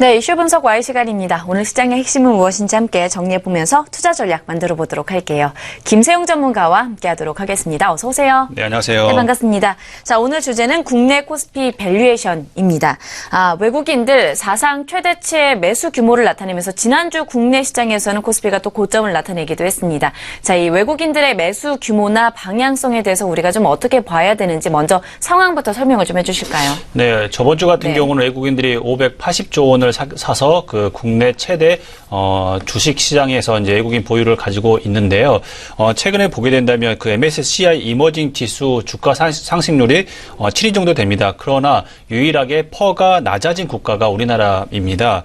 네, 이슈 분석 Y 시간입니다. 오늘 시장의 핵심은 무엇인지 함께 정리해보면서 투자 전략 만들어 보도록 할게요. 김세용 전문가와 함께하도록 하겠습니다. 어서 오세요. 네, 안녕하세요. 네, 반갑습니다. 자, 오늘 주제는 국내 코스피 밸류에이션입니다. 외국인들 사상 최대치의 매수 규모를 나타내면서 지난주 국내 시장에서는 코스피가 또 고점을 나타내기도 했습니다. 자, 이 외국인들의 매수 규모나 방향성에 대해서 우리가 좀 어떻게 봐야 되는지 먼저 상황부터 설명을 좀 해주실까요? 네, 저번 주 같은 경우는 외국인들이 580조 원을 사서 그 국내 최대 주식 시장에서 이제 외국인 보유를 가지고 있는데요. 최근에 보게 된다면 그 MSCI 이머징 지수 주가 상승률이 7위 정도 됩니다. 그러나 유일하게 퍼가 낮아진 국가가 우리나라입니다.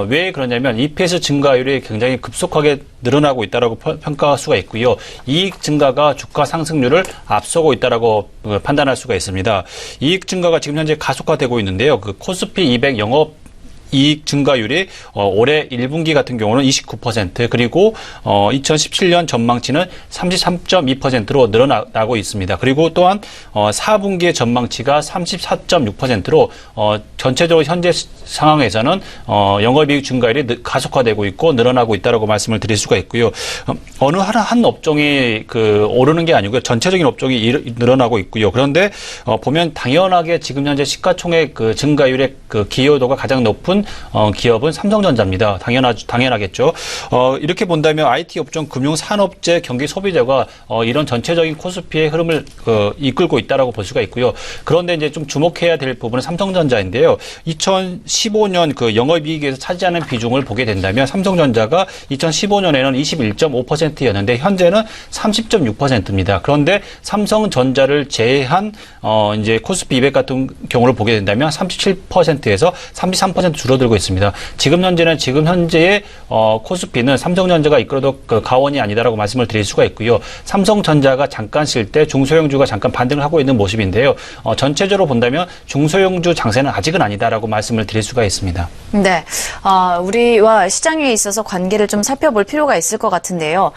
왜 그러냐면 EPS 증가율이 굉장히 급속하게 늘어나고 있다라고 평가할 수가 있고요. 이익 증가가 주가 상승률을 앞서고 있다라고 판단할 수가 있습니다. 이익 증가가 지금 현재 가속화되고 있는데요. 그 코스피 200 영업 이익 증가율이 올해 1분기 같은 경우는 29% 그리고 2017년 전망치는 33.2%로 늘어나고 있습니다. 그리고 또한 4분기의 전망치가 34.6%로 전체적으로 현재 상황에서는 영업이익 증가율이 가속화되고 있고 늘어나고 있다라고 말씀을 드릴 수가 있고요. 어느 한 업종이 오르는 게 아니고요. 전체적인 업종이 늘어나고 있고요. 그런데 보면 당연하게 지금 현재 시가총액 증가율의 기여도가 가장 높은 기업은 삼성전자입니다. 당연하겠죠. 이렇게 본다면 IT 업종, 금융산업재, 경기 소비재가 이런 전체적인 코스피의 흐름을 이끌고 있다라고 볼 수가 있고요. 그런데 이제 좀 주목해야 될 부분은 삼성전자인데요. 2015년 그 영업이익에서 차지하는 비중을 보게 된다면 삼성전자가 2015년에는 21.5%였는데 현재는 30.6%입니다. 그런데 삼성전자를 제외한 이제 코스피 200 같은 경우를 보게 된다면 37%에서 33% 줄어들고 있습니다. 지금 현재의 코스피는 삼성전자가 이끌어도 가원이 아니다라고 말씀을 드릴 수가 있고요. 삼성전자가 잠깐 쉴 때 중소형주가 잠깐 반등을 하고 있는 모습인데요. 전체적으로 본다면 중소형주 장세는 아직은 아니다라고 말씀을 드릴 수가 있습니다. 네, 우리와 시장에 있어서 관계를 좀 살펴볼 필요가 있을 것 같은데요.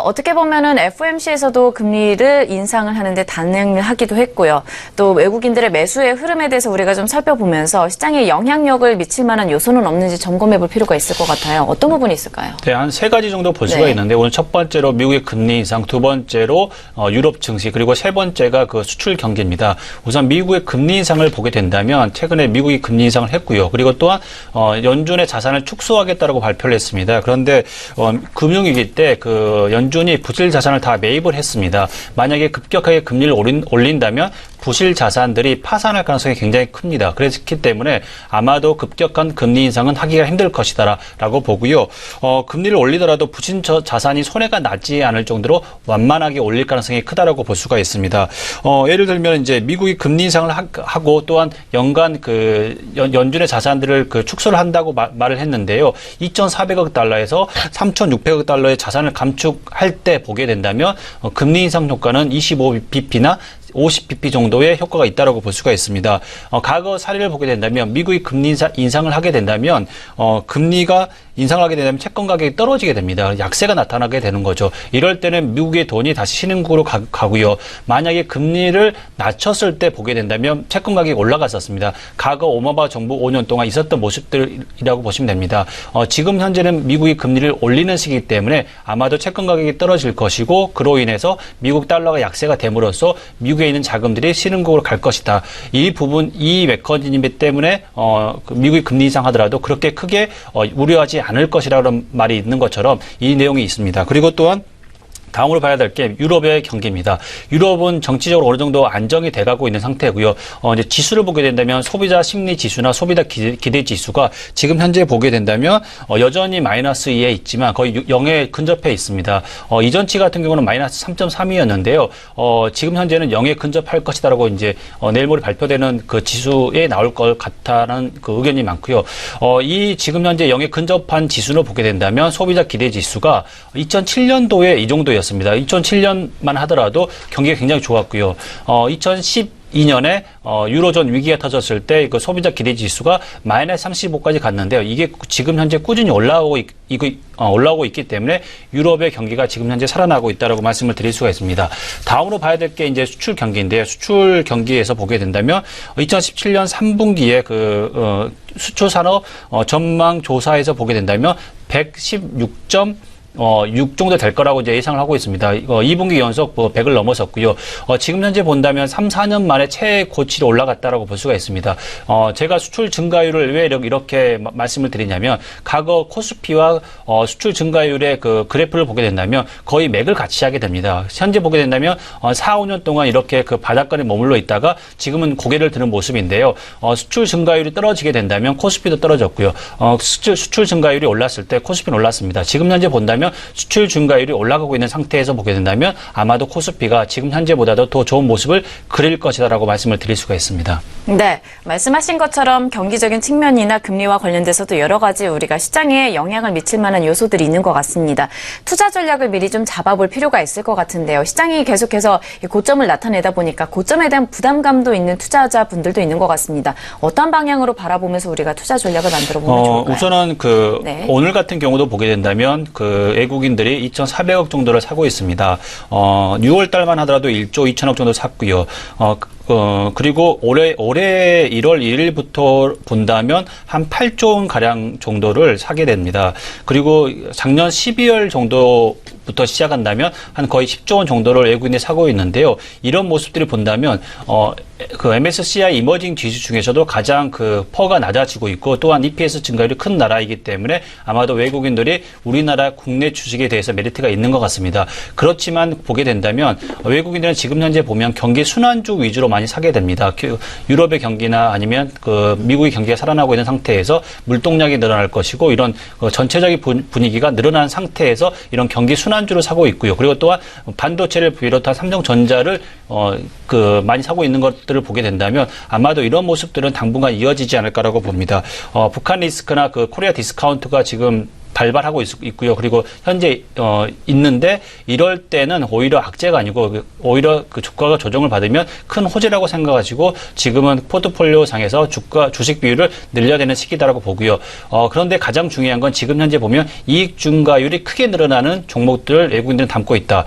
어떻게 보면은 FOMC에서도 금리를 인상을 하는데 단행을 하기도 했고요. 또 외국인들의 매수의 흐름에 대해서 우리가 좀 살펴보면서 시장에 영향력을 미칠 만한 요소는 없는지 점검해 볼 필요가 있을 것 같아요. 어떤 부분이 있을까요? 네, 한 세 가지 정도 볼 수가 있는데 오늘 첫 번째로 미국의 금리 인상, 두 번째로 유럽 증시, 그리고 세 번째가 그 수출 경기입니다. 우선 미국의 금리 인상을 보게 된다면 최근에 미국이 금리 인상을 했고요. 그리고 또한 연준의 자산을 축소하겠다라고 발표를 했습니다. 그런데 금융위기 때 그 연준이 부실 자산을 다 매입을 했습니다. 만약에 급격하게 금리를 올린다면 부실 자산들이 파산할 가능성이 굉장히 큽니다. 그렇기 때문에 아마도 급격한 금리 인상은 하기가 힘들 것이다라고 보고요. 금리를 올리더라도 부실 자산이 손해가 나지 않을 정도로 완만하게 올릴 가능성이 크다라고 볼 수가 있습니다. 예를 들면 이제 미국이 금리 인상을 하고 또한 연간 연준의 자산들을 축소를 한다고 말을 했는데요. 2,400억 달러에서 3,600억 달러의 자산을 감축할 때 보게 된다면 금리 인상 효과는 25bp나 50bp 정도의 효과가 있다고 볼 수가 있습니다. 과거 사례를 보게 된다면 미국이 금리 인상을 하게 된다면 금리가 인상을 하게 되면 채권 가격이 떨어지게 됩니다. 약세가 나타나게 되는 거죠. 이럴 때는 미국의 돈이 다시 신흥국으로 가고요. 만약에 금리를 낮췄을 때 보게 된다면 채권 가격이 올라갔었습니다. 과거 오바마 정부 5년 동안 있었던 모습들이라고 보시면 됩니다. 지금 현재는 미국이 금리를 올리는 시기이기 때문에 아마도 채권 가격이 떨어질 것이고 그로 인해서 미국 달러가 약세가 됨으로써 미국에 있는 자금들이 신흥국으로 갈 것이다. 이 메커니즘 때문에 미국이 금리 인상하더라도 그렇게 크게 우려하지 않을 것이라는 말이 있는 것처럼 이 내용이 있습니다. 그리고 또한 다음으로 봐야 될 게 유럽의 경기입니다. 유럽은 정치적으로 어느 정도 안정이 돼가고 있는 상태고요. 이제 지수를 보게 된다면 소비자 심리 지수나 소비자 기대 지수가 지금 현재 보게 된다면 여전히 마이너스 2에 있지만 거의 0에 근접해 있습니다. 이전치 같은 경우는 마이너스 3.3이었는데요. 지금 현재는 0에 근접할 것이다라고 이제 내일 모레 발표되는 그 지수에 나올 것 같다는 그 의견이 많고요. 이 지금 현재 0에 근접한 지수를 보게 된다면 소비자 기대 지수가 2007년도에 이 정도였습니다. 2007년만 하더라도 경기가 굉장히 좋았고요. 2010 2002년에 유로존 위기가 터졌을 때 그 소비자 기대 지수가 마이너스 35까지 갔는데요. 이게 지금 현재 꾸준히 올라오고 있기 때문에 유럽의 경기가 지금 현재 살아나고 있다라고 말씀을 드릴 수가 있습니다. 다음으로 봐야 될 게 이제 수출 경기인데요. 수출 경기에서 보게 된다면 2017년 3분기에 그 수출 산업 전망 조사에서 보게 된다면 116 정도 될 거라고 이제 예상을 하고 있습니다. 2분기 연속 100을 넘어섰고요. 지금 현재 본다면 3, 4년 만에 최고치로 올라갔다라고 볼 수가 있습니다. 제가 수출 증가율을 왜 이렇게 말씀을 드리냐면 과거 코스피와 수출 증가율의 그 그래프를 보게 된다면 거의 맥을 같이 하게 됩니다. 현재 보게 된다면 4, 5년 동안 이렇게 그 바닥권에 머물러 있다가 지금은 고개를 드는 모습인데요. 수출 증가율이 떨어지게 된다면 코스피도 떨어졌고요. 수출 증가율이 올랐을 때 코스피는 올랐습니다. 지금 현재 본다면 수출 증가율이 올라가고 있는 상태에서 보게 된다면 아마도 코스피가 지금 현재보다도 더 좋은 모습을 그릴 것이다라고 말씀을 드릴 수가 있습니다. 네, 말씀하신 것처럼 경기적인 측면이나 금리와 관련돼서도 여러 가지 우리가 시장에 영향을 미칠 만한 요소들이 있는 것 같습니다. 투자 전략을 미리 좀 잡아볼 필요가 있을 것 같은데요. 시장이 계속해서 고점을 나타내다 보니까 고점에 대한 부담감도 있는 투자자분들도 있는 것 같습니다. 어떤 방향으로 바라보면서 우리가 투자 전략을 만들어 보면 좋을까요? 우선은 오늘 같은 경우도 보게 된다면 외국인들이 2,400억 정도를 사고 있습니다. 6월 달만 하더라도 1조 2천억 정도 샀고요. 그리고 올해 1월 1일부터 본다면 한 8조 원 가량 정도를 사게 됩니다. 그리고 작년 12월 정도부터 시작한다면 한 거의 10조 원 정도를 외국인이 사고 있는데요. 이런 모습들을 본다면 그 MSCI 이머징 지수 중에서도 가장 그 퍼가 낮아지고 있고 또한 EPS 증가율이 큰 나라이기 때문에 아마도 외국인들이 우리나라 국내 주식에 대해서 메리트가 있는 것 같습니다. 그렇지만 보게 된다면 외국인들은 지금 현재 보면 경기 순환주 위주로 많이 사게 됩니다. 유럽의 경기나 아니면 그 미국의 경기가 살아나고 있는 상태에서 물동량이 늘어날 것이고 이런 전체적인 분위기가 늘어난 상태에서 이런 경기 순환주를 사고 있고요. 그리고 또한 반도체를 비롯한 삼성전자를 많이 사고 있는 것들을 보게 된다면 아마도 이런 모습들은 당분간 이어지지 않을까라고 봅니다. 북한 리스크나 그 코리아 디스카운트가 지금 발발하고 있고요. 그리고 현재 있는데 이럴 때는 오히려 악재가 아니고 오히려 그 주가가 조정을 받으면 큰 호재라고 생각하시고 지금은 포트폴리오 상에서 주식 비율을 늘려야 되는 시기다라고 보고요. 그런데 가장 중요한 건 지금 현재 보면 이익 증가율이 크게 늘어나는 종목들을 외국인들은 담고 있다.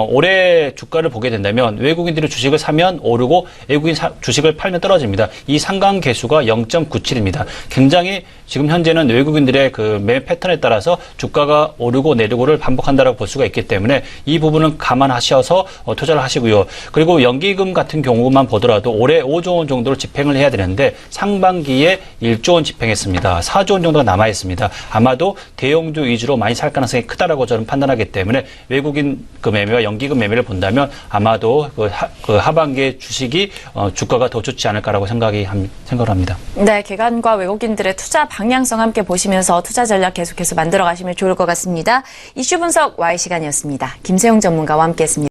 올해 주가를 보게 된다면 외국인들이 주식을 사면 오르고 외국인 주식을 팔면 떨어집니다. 이 상관계수가 0.97입니다. 굉장히 지금 현재는 외국인들의 그 매매 패턴에 따라서 주가가 오르고 내리고를 반복한다라고 볼 수가 있기 때문에 이 부분은 감안하셔서 투자를 하시고요. 그리고 연기금 같은 경우만 보더라도 올해 5조 원 정도로 집행을 해야 되는데 상반기에 1조 원 집행했습니다. 4조 원 정도가 남아 있습니다. 아마도 대형주 위주로 많이 살 가능성이 크다라고 저는 판단하기 때문에 외국인 그 매매와 연기금 매매를 본다면 아마도 그 하반기에 주식이 주가가 더 좋지 않을까라고 생각을 합니다. 네, 기관과 외국인들의 투자 방향성 함께 보시면서 투자 전략 계속해서 만들어 가시면 좋을 것 같습니다. 이슈 분석 Y 시간이었습니다. 김세용 전문가와 함께했습니다.